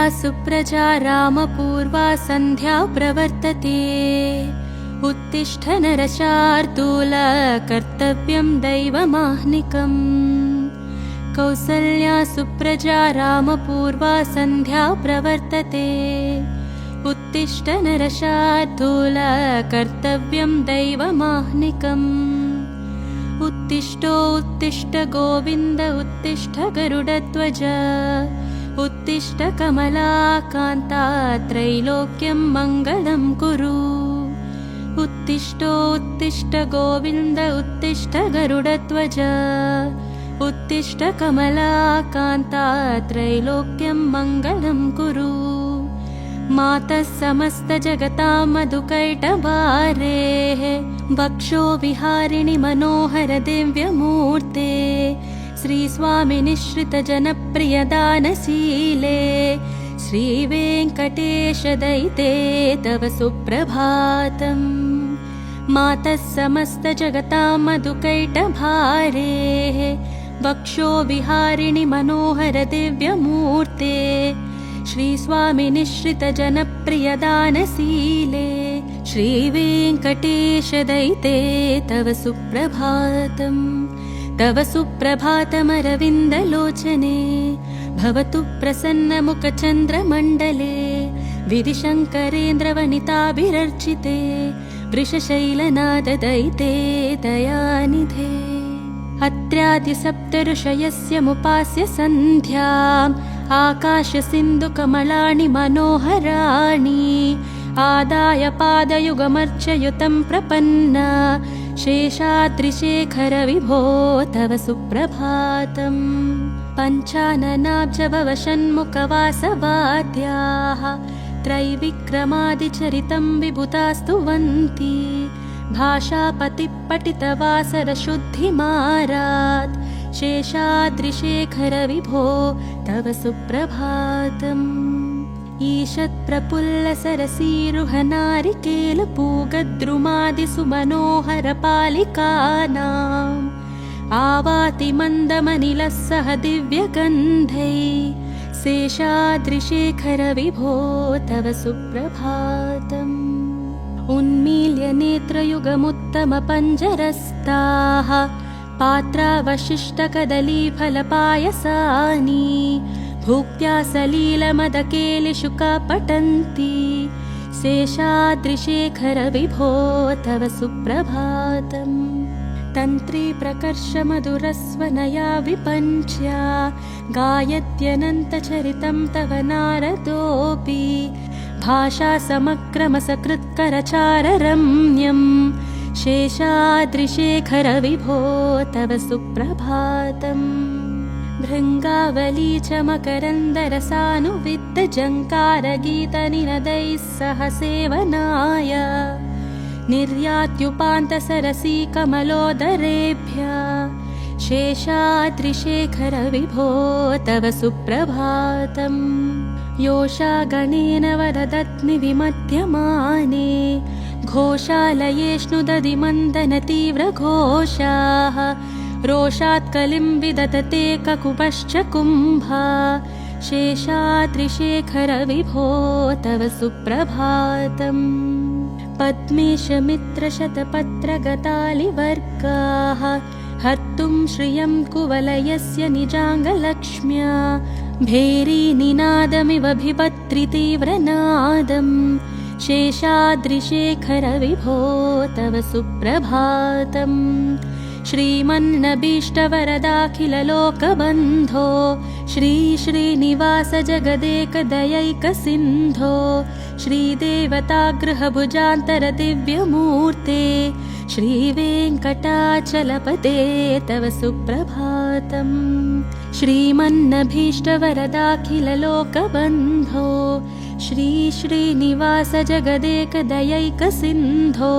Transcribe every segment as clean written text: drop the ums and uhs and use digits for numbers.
सुप्रजा रामपूर्वा सन्ध्या प्रवर्तते। उत्तिष्ठ नरशार्दूल कर्तव्यं दैवमाह्निकम्। कौसल्या सुप्रजा रामपूर्वा सन्ध्या प्रवर्तते। उत्तिष्ठ नरशार्दूल कर्तव्यं दैवमाह्निकम्। उत्तिष्ठ गोविन्द उत्तिष्ठ गरुडध्वज। उत्तिष्ठ कमलाकान्ता त्रैलोक्यं मङ्गलं कुरु। उत्तिष्ठ गोविन्द उत्तिष्ठ गरुडध्वज। उत्तिष्ठ कमलाकान्ता त्रैलोक्यं मङ्गलं कुरु। मातः समस्तजगतां मधुकैटभारेः वक्षो विहारिणि मनोहर दिव्यमूर्ते। श्रीस्वामिनिश्रितजनप्रियदानशीले श्रीवेङ्कटेशदयिते तव सुप्रभातम्। मातः समस्तजगतां मधुकैटभारेः वक्षो विहारिणि मनोहर दिव्यमूर्ते। श्रीस्वामिनिश्रितजनप्रियदानशीले श्रीवेङ्कटेशदयिते तव सुप्रभातम्। तव सुप्रभातमरविन्दलोचने भवतु प्रसन्नमुखचन्द्रमण्डले। विधिशङ्करेन्द्रवनिताभिरर्चिते वृषशैलनाददयिते दयानिधे। अत्र्यादिसप्तऋषयस्य मुपास्य सन्ध्याम् आकाशसिन्धुकमलानि मनोहराणि। आदाय पादयुगमर्चयुतं प्रपन्ना शेषाद्रिशेखर विभो तव सुप्रभातम्। पञ्चाननाब्जभवषण्मुखवासवाद्याः त्रैविक्रमादिचरितं विभुतास्तुवन्ति। भाषापतिपठितवासरशुद्धिमारात् शेषाद्रिशेखर विभो तव सुप्रभातम्। ईषत्प्रफुल्लसरसीरुहनारिकेलपूगद्रुमादिसुमनोहरपालिकानाम् आवाति मन्दमनिलः सह दिव्यगन्धै शेषाद्रिशेखर विभो तव सुप्रभातम्। उन्मील्य नेत्रयुगमुत्तमपञ्जरस्ताः पात्रावशिष्टकदलीफलपायसानि भुक्त्या सलीलमदकेलिशुका पठन्ति। शेषाद्रिशेखर विभो तव सुप्रभातम्। तन्त्री प्रकर्षमधुरस्वनया विपञ्च्या गायत्यनन्तचरितं तव नारदोऽपि। भाषा समक्रमसकृत्करचाररम्यम् शेषाद्रिशेखर विभो तव सुप्रभातम्। भृङ्गावली च मकरन्दरसानुविद्धजङ्कारगीतनिनदैः सह सेवनाय निर्यात्युपान्तसरसी कमलोदरेभ्यः शेषाद्रिशेखर विभो तव सुप्रभातम्। योषा गणेन वददत्नि विमध्यमाने घोषालयेष्णुदधिमन्दनतीव्रघोषाः रोषात् कलिं विदधते ककुपश्च कुम्भा शेषाद्रिशेखर विभो तव सुप्रभातम्। पद्मेशमित्रशतपत्रगतालिवर्गाः हर्तुं श्रियं कुवलयस्य निजाङ्गलक्ष्म्या भेरीनिनादमिव बिभत्रितीव्रनादम् शेषाद्रिशेखर विभो तव सुप्रभातम्। श्रीमन्नभीष्टवरदाखिललोकबन्धो श्रीश्रीनिवास जगदेकदयैकसिन्धो श्रीदेवतागृहभुजान्तर दिव्यमूर्ते श्रीवेङ्कटाचलपते तव सुप्रभातम्। श्रीमन्नभीष्टवरदाखिललोकबन्धो श्रीश्रीनिवास जगदेकदयैकसिन्धो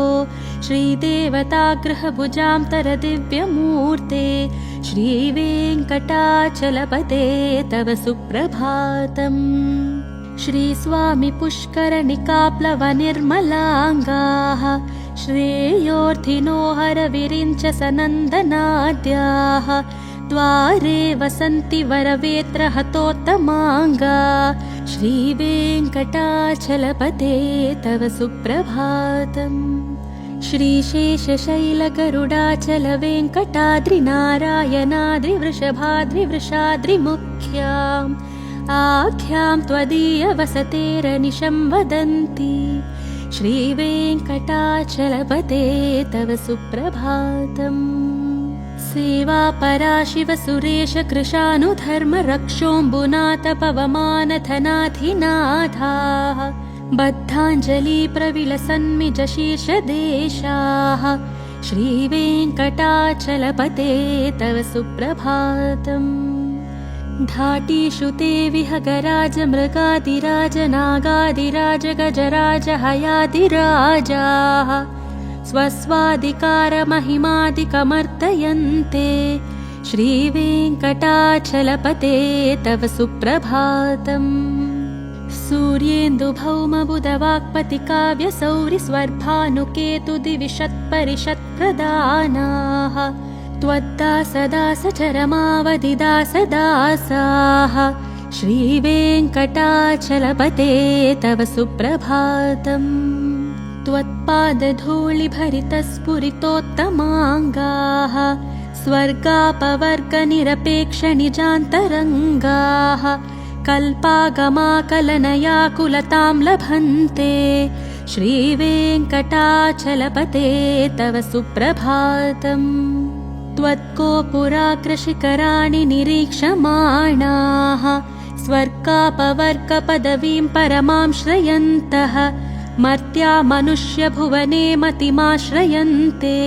श्रीदेवतागृहभुजान्तर दिव्यमूर्ते श्रीवेङ्कटाचलपते तव सुप्रभातम्। श्रीस्वामी पुष्करनिकाप्लवनिर्मलाङ्गाः श्रेयोर्थिनो हरविरिञ्च सनन्दनाद्याः द्वारे वसन्ति वरवेत्रहतोत्तमाङ्गा श्रीवेङ्कटाचलपते तव सुप्रभातम्। श्रीशेषशैलगरुडाचलवेङ्कटाद्रिनारायणाद्रिवृषभाद्रिवृषाद्रिमुख्याम् आख्यां त्वदीयवसतेरनिशं वदन्ति। श्रीवेङ्कटाचलपते तव सुप्रभातम्। सेवापरा शिवसुरेश कृशानुधर्मरक्षोऽम्बुनाथ पवमानधनाधिनाथाः बद्धाञ्जलिप्रविलसन्मिजशीर्षदेशाः श्रीवेङ्कटाचलपते तव सुप्रभातम्। धाटीषु ते विहगराज मृगादिराज नागादिराज गजराज हयादिराजाः स्वस्वाधिकारमहिमादिकमर्दयन्ते। श्रीवेङ्कटाचलपते तव सुप्रभातम्। सूर्येन्दुभौमबुधवाक्पतिकाव्यसौरिस्वर्भानुकेतुदिविशत्परिषत्प्रदानाः त्वद्दासदासचरमावधिदासदासाः श्रीवेङ्कटाचलपते तव सुप्रभातम्। त्वत्पादधूलिभरितस्फुरितोत्तमाङ्गाः स्वर्गापवर्गनिरपेक्षनिजान्तरङ्गाः कल्पागमाकलनयाकुलतां लभन्ते। श्रीवेङ्कटाचलपते तव सुप्रभातम्। त्वत्कोपुराग्रशिखराणि निरीक्षमाणाः स्वर्गापवर्गपदवीं परमां श्रयन्तः मर्त्या मनुष्यभुवने मतिमाश्रयन्ते।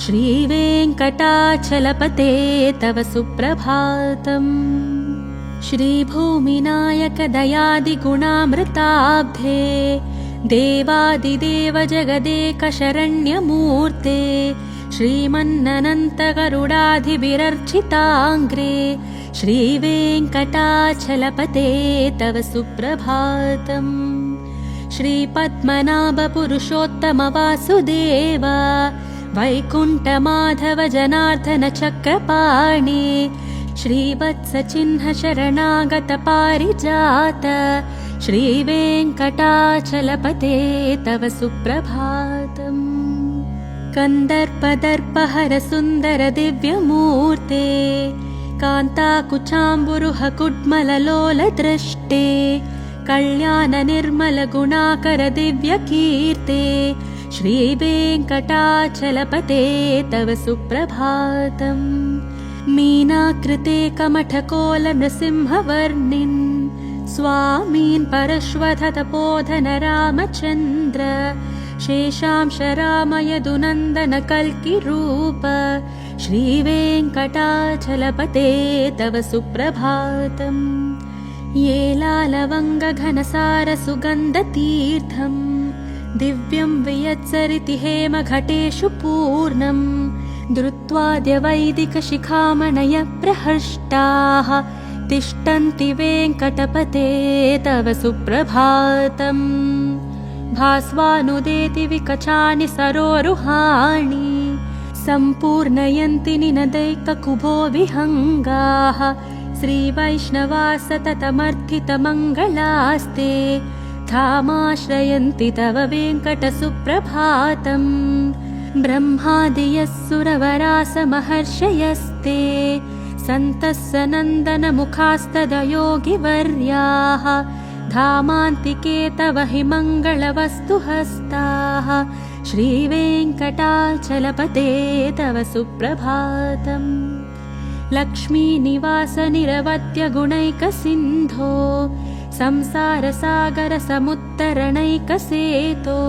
श्रीवेङ्कटाचलपते तव सुप्रभातम्। श्रीभूमिनायकदयादिगुणामृताब्धे देवादिदेव जगदेकशरण्यमूर्ते श्रीमन्ननन्तगरुडाधिभिरर्चिताङ्ग्रे श्रीवेङ्कटाचलपते तव सुप्रभातम्। श्रीपद्मनाभपुरुषोत्तमवासुदेव वैकुण्ठमाधव जनार्दन चक्रपाणि श्रीवत्सचिह्न शरणागत पारिजात श्रीवेङ्कटाचलपते तव सुप्रभातम्। कन्दर्पदर्पहर सुन्दर दिव्यमूर्ते कान्ताकुचाम्बुरुह कुड्मललोलदृष्टे कल्याण निर्मल गुणाकर दिव्यकीर्ते श्रीवेङ्कटाचलपते तव सुप्रभातम्। मीनाकृते कमठकोल नृसिंहवर्णिन् स्वामीन् परश्वथतपोधन रामचन्द्र शेषांश रामयदुनन्दन कल्किरूप श्रीवेङ्कटाचलपते तव सुप्रभातम्। ये लालवङ्गघनसार सुगन्धतीर्थम् दिव्यं वियत्सरिति हेमघटेषु पूर्णम् धृत्वाद्यवैदिकशिखामणय प्रहृष्टाः तिष्ठन्ति वेङ्कटपते तव सुप्रभातम्। भास्वानुदेति विकचानि सरोरुहाणि सम्पूर्णयन्ति निनदैककुभो विहङ्गाः श्रीवैष्णवा सततमर्थितमङ्गलास्ते धामाश्रयन्ति तव वेङ्कटसुप्रभातम्। ब्रह्मादियः सुरवरासमहर्षयस्ते सन्तः सनन्दनमुखास्तदयोगिवर्याः धामान्तिके तव हि मङ्गलवस्तुहस्ताः श्रीवेङ्कटाचलपते तव सुप्रभातम्। लक्ष्मीनिवास निरवद्य गुणैकसिन्धो संसारसागरसमुत्तरणैकसेतो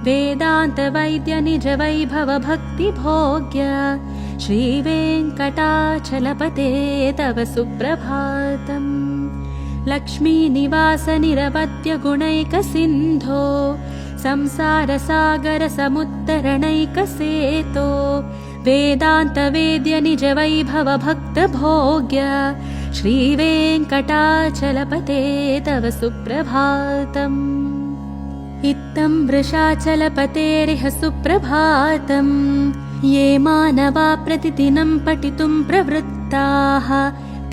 वेदान्तवैद्य निज वैभव भक्तिभोग्य श्रीवेङ्कटाचलपते तव सुप्रभातम्। लक्ष्मीनिवास निरवद्य गुणैकसिन्धो संसारसागरसमुत्तरणैकसेतो वेदान्तवेद्य निज वैभव भक्तभोग्य श्रीवेङ्कटाचलपते तव सुप्रभातम्। इत्थं वृषाचलपतेरिह सुप्रभातम्। ये मानवा प्रतिदिनं पठितुं प्रवृत्ताः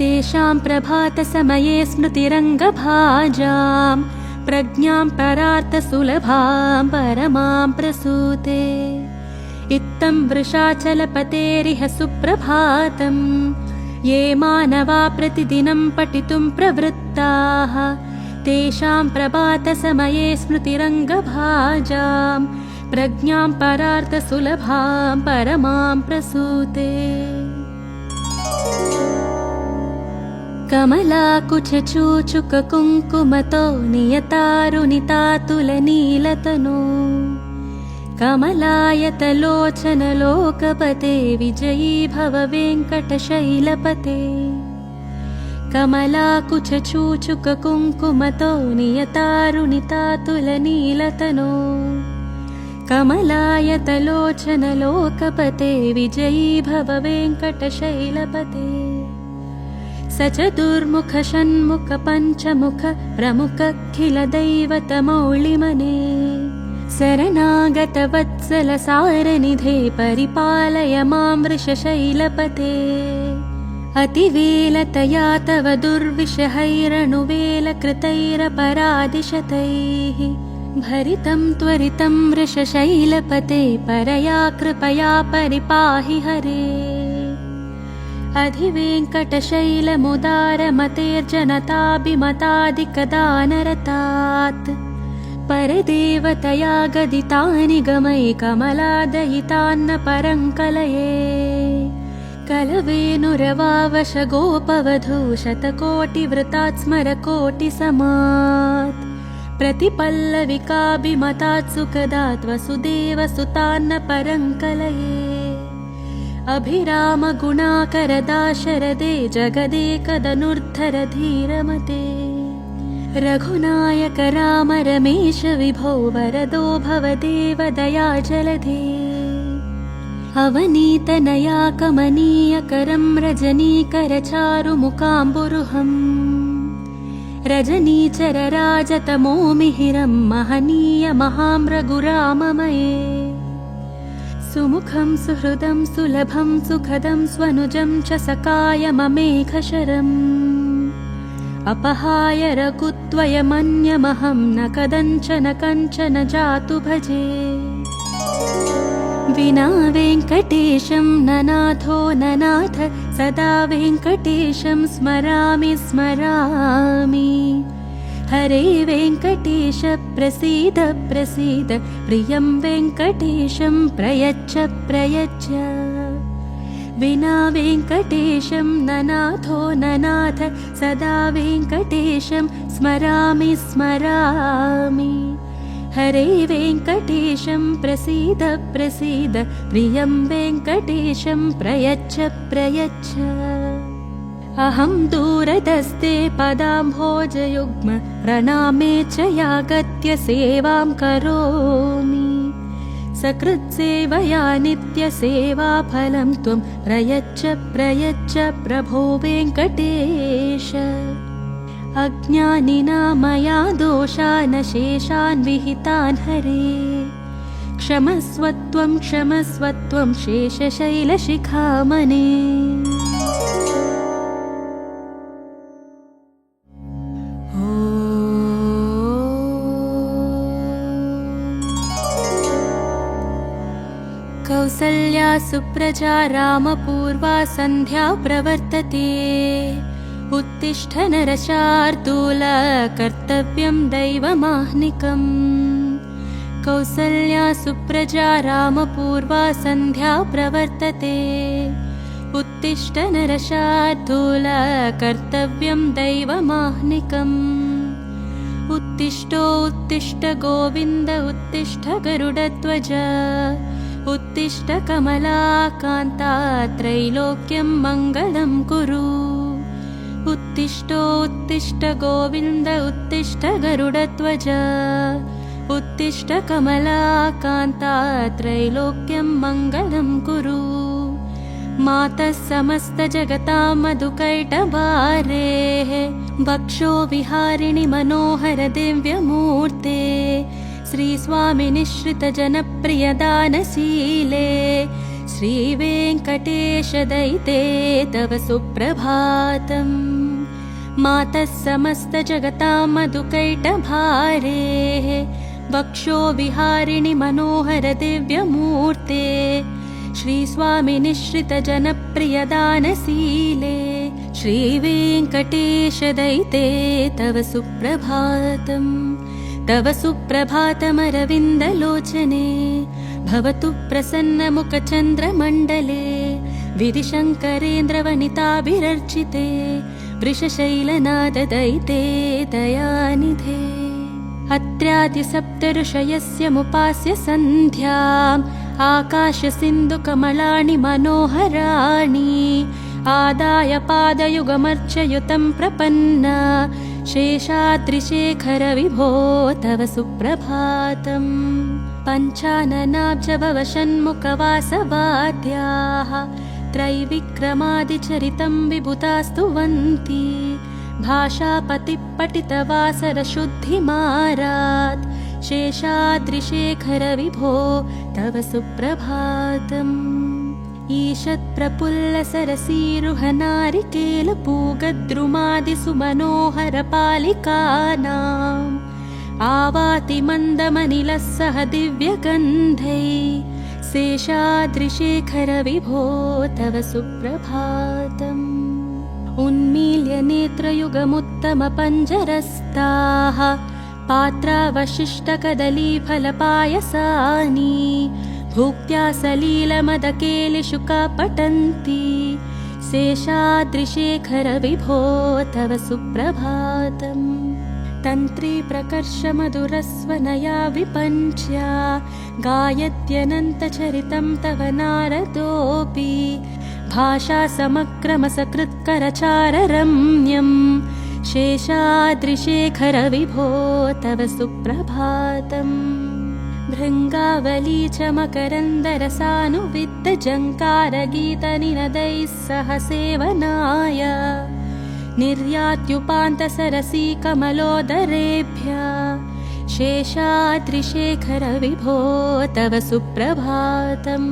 तेषां प्रभातसमये स्मृतिरङ्गभाजां प्रज्ञां परार्थसुलभां परमां प्रसूते। इत्थं वृषाचलपतेरिह सुप्रभातं ये मानवा प्रतिदिनं पठितुं प्रवृत्ताः तेषां प्रभातसमये स्मृतिरङ्गभाजां प्रज्ञां परार्थसुलभां परमां प्रसूते। कमलाकुचूचुककुङ्कुमतो नियतारुणितातुलनीलतनो कमलायतलोचनलोकपते विजयी भव वेङ्कटशैलपते। कमलाकुचूचुककुङ्कुमतो नियतारुणितातुलनीलतनो कमलायतलोचनलोकपते विजयी भव वेङ्कटशैलपते। सचतुर्मुख षण्मुख पञ्चमुख प्रमुखखिलदैवतमौलिमने शरणागतवत्सलसारनिधे परिपालय मां वृषशैलपते। अतिवेलतया तव दुर्विषहैरनुवेलकृतैरपराधिशतैः भरितं त्वरितं वृषशैलपते परया कृपया परिपाहि हरे। अधिवेङ्कटशैलमुदारमतेर्जनताभिमतादिकदानरतात् परदेवतया गदितानि गमै कमलादयितान्न परङ्कलये। कलवेनुरवावशगोपवधू शतकोटिवृतात् स्मरकोटिसमात् प्रतिपल्लविकाभिमतात् सुखदात् वसुदेवसुतान्न परङ्कलये। अभिरामगुणाकरदाशरदे जगदेकदनुर्धर धीरमते। रघुनायक राम रमेश विभो वरदो भवदेव दयाजलधे। अवनीतनया कमनीयकरं रजनीकरचारुमुकाम्बुरुहम् रजनीचरराजतमोमिहिरं महनीयमहाम्रघुराममये। सुमुखं सुहृदं सुलभं सुखदं स्वनुजं च सकायममेघशरम् अपहाय रघुत्वयमन्यमहं न कदञ्चन कञ्चन जातु भजे। विना वेङ्कटेशं ननाथो ननाथ सदा वेङ्कटेशं स्मरामि स्मरामि। हरे वेङ्कटेश प्रसीद प्रसीद प्रियं वेङ्कटेशं प्रयच्छ प्रयच्छ। विना वेङ्कटेशं ननाथो ननाथ सदा वेङ्कटेशं स्मरामि स्मरामि। हरे वेङ्कटेशं प्रसीद प्रसीद प्रियं वेङ्कटेशं प्रयच्छ प्रयच्छ। अहं दूरदस्ते पदाम्भोजयुग्म प्रणामे च यागत्य सेवां करोमि। सकृत्सेवया नित्यसेवाफलं त्वं प्रयच्छ प्रयच्छ प्रभो वेङ्कटेश। अज्ञानिना मया दोषान् शेषान् विहितान् हरे। क्षमस्वत्वं क्षमस्वत्वं शेषशैलशिखामणे। कौसल्या सुप्रजा रामपूर्वा सन्ध्या प्रवर्तते। उत्तिष्ठ नरशार्दूल कर्तव्यं दैवमाह्निकम्। कौसल्या सुप्रजा रामपूर्वा सन्ध्या प्रवर्तते। उत्तिष्ठ नरशार्दूल कर्तव्यं दैवमाह्निकम्। उत्तिष्ठ गोविन्द उत्तिष्ठ गरुडध्वज। उत्तिष्ठ कमलाकान्ता त्रैलोक्यं मङ्गलं कुरु। उत्तिष्ठ गोविन्द उत्तिष्ठ गरुडध्वज। उत्तिष्ठ कमलाकान्ता त्रैलोक्यं मङ्गलं कुरु। मातः समस्तजगतां मधुकैटभारेः वक्षो विहारिणि मनोहर दिव्यमूर्ते। श्रीस्वामिनिश्रितजनप्रियदानशीले श्रीवेङ्कटेश्वरि श्रीवेङ्कटेश दयिते तव सुप्रभातम् मातः समस्तजगतां मधुकैटभारेः वक्षो विहारिणि मनोहर दिव्यमूर्ते श्रीस्वामि निःश्रितजनप्रियदानशीले श्रीवेङ्कटेश दयिते तव सुप्रभातम् तव सुप्रभातमरविन्दलोचने भवतु प्रसन्नमुखचन्द्रमण्डले विधिशङ्करेन्द्रवनिताभिरर्चिते वृषशैलनाददयिते दयानिधे अत्र्यादिसप्तऋषयस्य मुपास्य सन्ध्याम् आकाशसिन्धुकमलानि मनोहराणि आदाय पादयुगमर्चयुतं प्रपन्ना शेषाद्रिशेखर विभो तव सुप्रभातम् पञ्चाननाब्जभवषण्मुखवासवाद्याः त्रैविक्रमादिचरितं विभुतास्तुवन्ति भाषापतिपठितवासरशुद्धिमारात् शेषाद्रिशेखर विभो तव सुप्रभातम् ईषत्प्रफुल्लसरसीरुहनारिकेलपूगद्रुमादिसुमनोहरपालिकानाम् आवाति मन्दमनिलः सह दिव्यगन्धै शेषाद्रिशेखर विभो तव सुप्रभातम् उन्मील्य नेत्रयुगमुत्तमपञ्जरस्ताः पात्रावशिष्टकदलीफलपायसानि भुक्त्या सलीलमदकेलिशुका पठन्ति शेषाद्रिशेखर विभो तव सुप्रभातम् तन्त्री प्रकर्षमधुरस्वनया विपञ्च्या गायत्यनन्तचरितं तव नारदोऽपि भाषासमक्रमसकृत्करचाररम्यम् शेषाद्रिशेखर विभो तव सुप्रभातम् भृङ्गावली च मकरन्दरसानुविद्धजङ्कारगीतनिनदैः सह सेवनाय निर्यात्युपान्तसरसीकमलोदरेभ्यः शेषाद्रिशेखर विभो तव सुप्रभातम्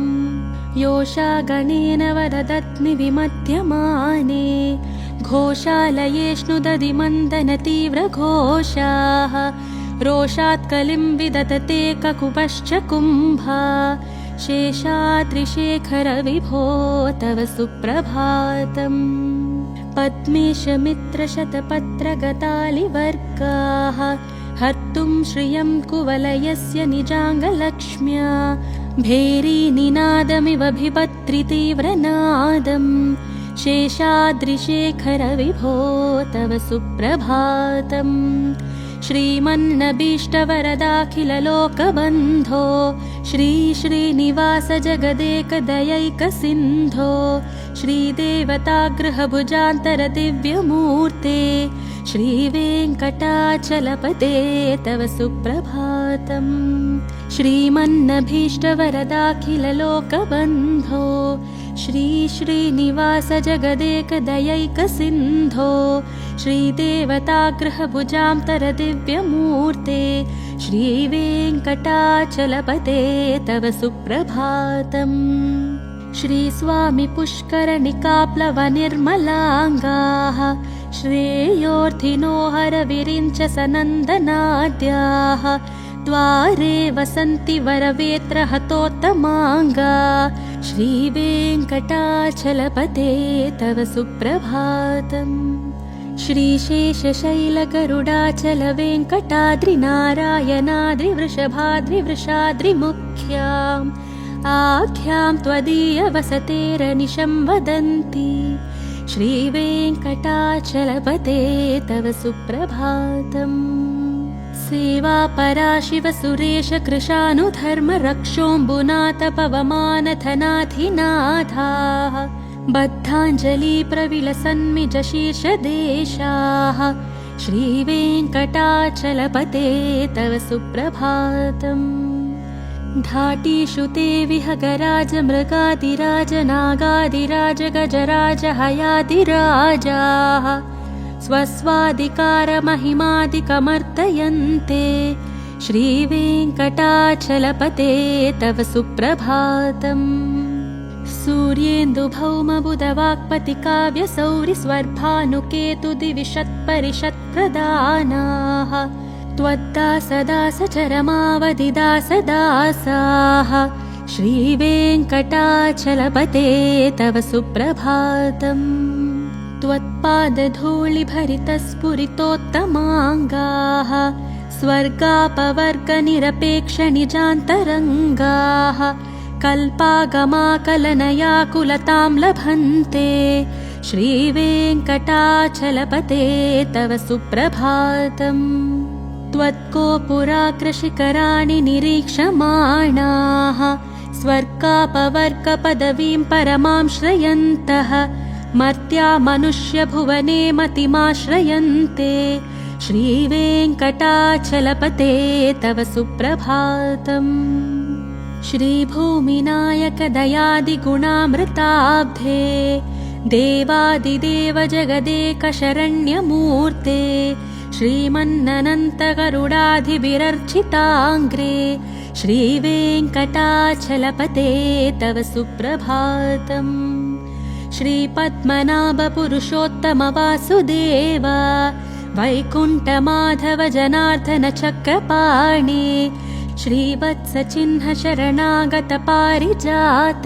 योषागणेन वरदत्नि विमध्यमाने घोषालयेष्णुदधिमन्दनतीव्रघोषाः रोषात्कलिं विदधते ककुपश्च कुम्भा शेषाद्रिशेखर विभो तव सुप्रभातम् पद्मेशमित्रशतपत्रगतालिवर्गाः हर्तुं श्रियं कुवलयस्य निजाङ्गलक्ष्म्या भेरीनिनादमिव बिभत्रितीव्रनादम् शेषाद्रिशेखर विभो तव सुप्रभातम् श्रीमन्नभीष्टवरदाखिललोकबन्धो श्रीश्रीनिवास जगदेकदयैकसिन्धो श्रीदेवतागृहभुजान्तरदिव्यमूर्ते श्रीवेङ्कटाचलपते तव सुप्रभातम् श्रीमन्नभीष्टवरदाखिललोकबन्धो श्रीश्रीनिवास जगदेकदयैकसिन्धो श्रीदेवतागृहभुजान्तरदिव्यमूर्ते श्रीवेङ्कटाचलपते तव सुप्रभातम् श्रीस्वामि पुष्करनिकाप्लवनिर्मलाङ्गाः श्रेयोर्थिनो हरविरिञ्च सनन्दनाद्याः द्वारे वसन्ति वरवेत्रहतोत्तमाङ्गा श्रीवेङ्कटाचलपते तव सुप्रभातम् श्रीशेषशैलगरुडाचलवेङ्कटाद्रिनारायणाद्रिवृषभाद्रिवृषाद्रिमुख्याम् आख्यां त्वदीयवसतेरनिशं वदन्ति श्रीवेङ्कटाचलपते तव सुप्रभातम् सेवापराशिवसुरेश कृशानुधर्मरक्षोऽम्बुनाथ पवमानथनाधिनाथाः बद्धाञ्जलिप्रविलसन्मिजशीर्षदेशाः श्रीवेङ्कटाचलपते तव सुप्रभातम् धाटीषु ते विहगराज मृगादिराज नागादिराज गजराज हयादिराजाः स्वस्वाधिकारमहिमादिकमर्दयन्ते श्रीवेङ्कटाचलपते तव सुप्रभातम् सूर्येन्दुभौमबुधवाक्पतिकाव्यसौरिस्वर्भानुकेतुदिविषत्परिषत्प्रदानाः त्वद्दासदासचरमावधिदासदासाः श्रीवेङ्कटाचलपते तव सुप्रभातम्। त्वत्पादधूलिभरितस्फुरितोत्तमाङ्गाः स्वर्गापवर्गनिरपेक्षनिजान्तरङ्गाः कल्पागमाकलनयाकुलतां लभन्ते श्रीवेङ्कटाचलपते तव सुप्रभातम्। त्वत्कोपुराग्रशिखराणि निरीक्षमाणाः स्वर्गापवर्गपदवीं परमां श्रयन्तः मर्त्या मनुष्यभुवने मतिमाश्रयन्ते श्रीवेङ्कटाचलपते तव सुप्रभातम्। श्रीभूमिनायकदयादिगुणामृताब्धे देवादिदेव जगदेकशरण्यमूर्ते श्रीमन्ननन्तगरुडाधिभिरर्चिताङ्ग्रे श्रीवेङ्कटाचलपते तव सुप्रभातम्। श्रीपद्मनाभपुरुषोत्तमवासुदेव वैकुण्ठमाधव जनार्दन चक्रपाणि श्रीवत्सचिह्नशरणागतपारिजात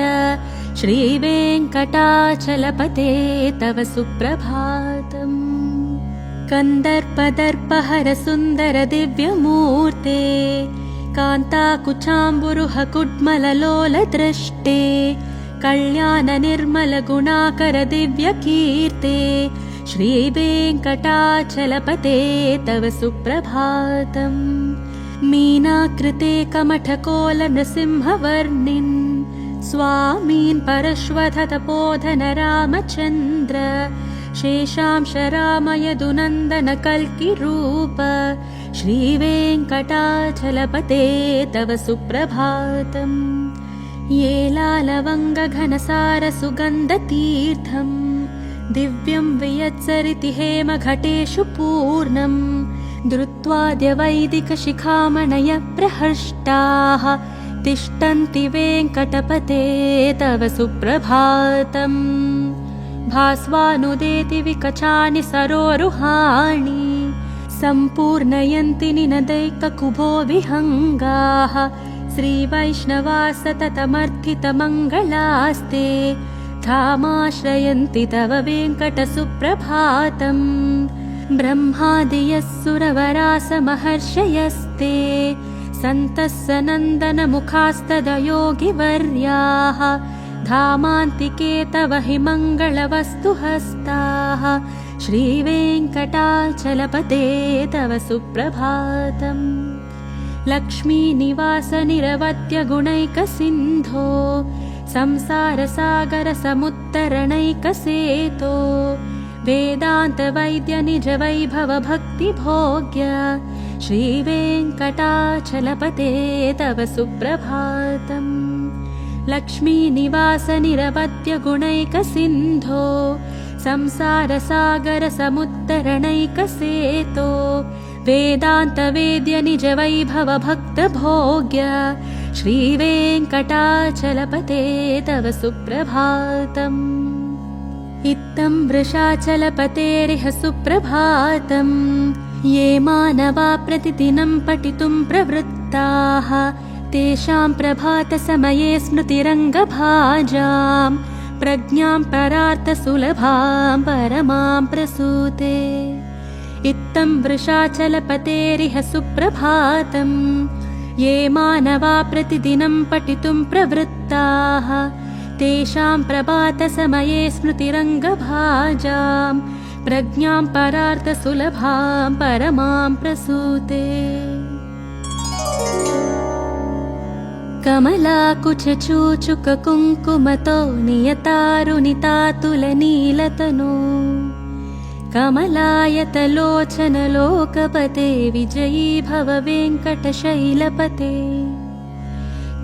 श्रीवेङ्कटाचलपते तव सुप्रभातम्। कन्दर्पदर्पहरसुन्दरदिव्यमूर्ते कान्ताकुचाम्बुरुहकुड्मललोलदृष्टे कल्याणनिर्मलगुणाकरदिव्यकीर्ते श्रीवेङ्कटाचलपते तव सुप्रभातम्। मीनाकृते कमठकोलनृसिंहवर्णिन् स्वामीन् परश्वथतपोधनरामचन्द्र शेषांशरामयदुनन्दनकल्किरूप श्रीवेङ्कटाचलपते तव सुप्रभातम्। ये लालवङ्गघनसारसुगन्धतीर्थम् दिव्यं वियत्सरिति हेमघटेषु पूर्णम् धृत्वाद्यवैदिकशिखामणय प्रहृष्टाः तिष्ठन्ति वेङ्कटपते तव सुप्रभातम्। भास्वानुदेति विकचानि सरोरुहाणि सम्पूर्णयन्ति निनदैककुभो विहङ्गाः श्रीवैष्णवा सततमर्थितमङ्गलास्ते धामाश्रयन्ति तव वेङ्कटसुप्रभातम्। ब्रह्मादियः सुरवरासमहर्षयस्ते सन्तः सनन्दनमुखास्तदयोगिवर्याः धामान्तिके तव हि मङ्गलवस्तुहस्ताः श्रीवेङ्कटाचलपते तव सुप्रभातम्। लक्ष्मीनिवासनिरवद्यगुणैकसिन्धो संसारसागरसमुत्तरणैकसेतो वेदान्तवैद्यनिजवैभवभक्तिभोग्य श्रीवेङ्कटाचलपते तव सुप्रभातम्। लक्ष्मीनिवासनिरवद्यगुणैकसिन्धो संसारसागरसमुत्तरणैकसेतो वेदान्तवेद्यनिजवैभवभक्तभोग्य श्रीवेङ्कटाचलपते तव सुप्रभातम्। इत्थं वृषाचलपतेरिह सुप्रभातम्। ये मानवा प्रतिदिनं पठितुं प्रवृत्ताः तेषां प्रभातसमये स्मृतिरङ्गभाजां प्रज्ञां परार्थसुलभां परमां प्रसूते। इत्थं वृषाचलपतेरिह सुप्रभातम्। ये मानवा प्रतिदिनं पठितुं प्रवृत्ताः तेषां प्रभातसमये स्मृतिरङ्गभाजां प्रज्ञां परार्थसुलभां परमां प्रसूते। कमलाकुचचूचुककुङ्कुमतो नियतारुणितातुलनीलतनो कमलायतलोचनलोकपते विजयी भव वेङ्कटशैलपते।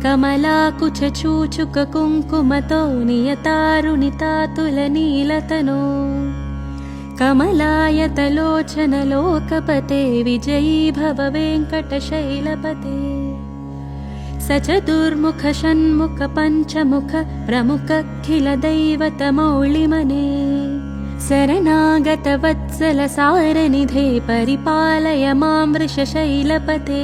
कमलाकुचचूचुककुङ्कुमतो नियतारुणितातुलनीलतनो कमलायतलोचनलोकपते विजयी भव वेङ्कटशैलपते। स चतुर्मुख षण्मुख पञ्चमुख प्रमुखखिलदैवतमौलिमने शरणागतवत्सलसारनिधे परिपालय मां वृषशैलपते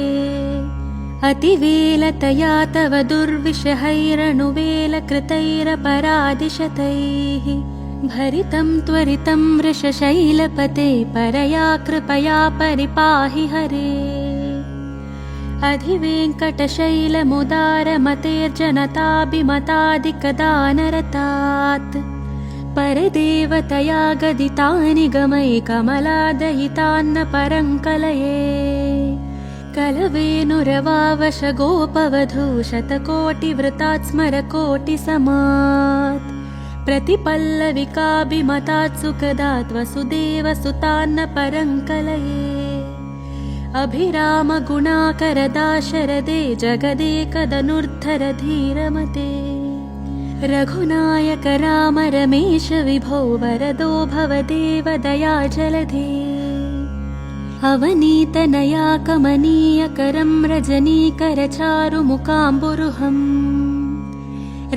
अतिवेलतया तव दुर्विषहैरनुवेलकृतैरपरादिशतैः भरितं त्वरितं वृषशैलपते परया कृपया परिपाहि हरे अधिवेङ्कटशैलमुदारमतेर्जनताभिमतादिकदानरतात् परदेवतया गदितानि गमै कमलादयितान्न परङ्कलये कलवेनुरवावशगोपवधू शतकोटिवृतात् स्मरकोटिसमात् प्रतिपल्लविकाभिमतात् सुखदात् वसुदेवसुतान्न परङ्कलये अभिरामगुणाकरदाशरदे जगदेकदनुर्धर धीरमते रघुनायक राम रमेश विभो वरदो भवदेव दयाजलधे अवनीतनया कमनीयकरं रजनीकरचारुमुकाम्बुरुहम्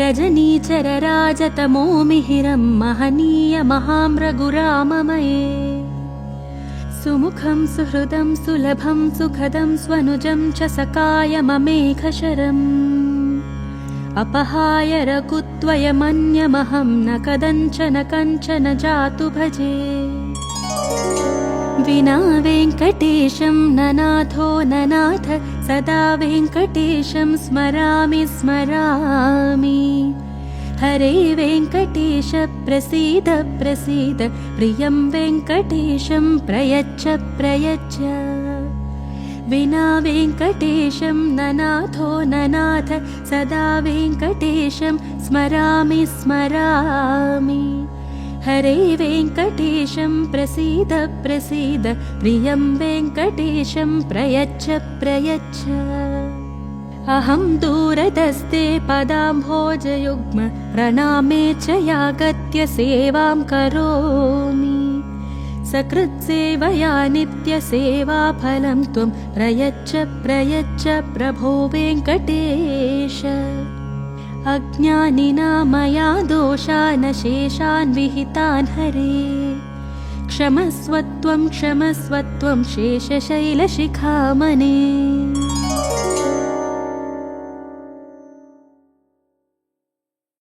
रजनीचरराजतमोमिहिरं महनीयमहाम्रघुराममये सुमुखं सुहृदं सुलभं सुखदं स्वनुजं च सकायममेघशरम् अपहाय रघुत्वयमन्यमहं न कदञ्चन कञ्चन जातु भजे विना वेङ्कटेशं ननाथो ननाथ सदा वेङ्कटेशं स्मरामि स्मरामि हरे वेङ्कटेश प्रसीद प्रसीद प्रियं वेङ्कटेशं प्रयच्छ प्रयच्छ विना वेङ्कटेशं ननाथो ननाथ सदा वेङ्कटेशं स्मरामि स्मरामि हरे वेङ्कटेशं प्रसीद प्रसीद प्रियं वेङ्कटेशं प्रयच्छ प्रयच्छ अहं दूरदस्ते पदाम्भोजयुग्म प्रणामे च यागत्य सेवां करोमि सकृत्सेवया नित्यसेवाफलं त्वं प्रयच्छ प्रयच्छ प्रभो वेङ्कटेश अज्ञानिना मया दोषान् शेषान् विहितान् हरे क्षमस्व त्वं शेषशैलशिखामणे।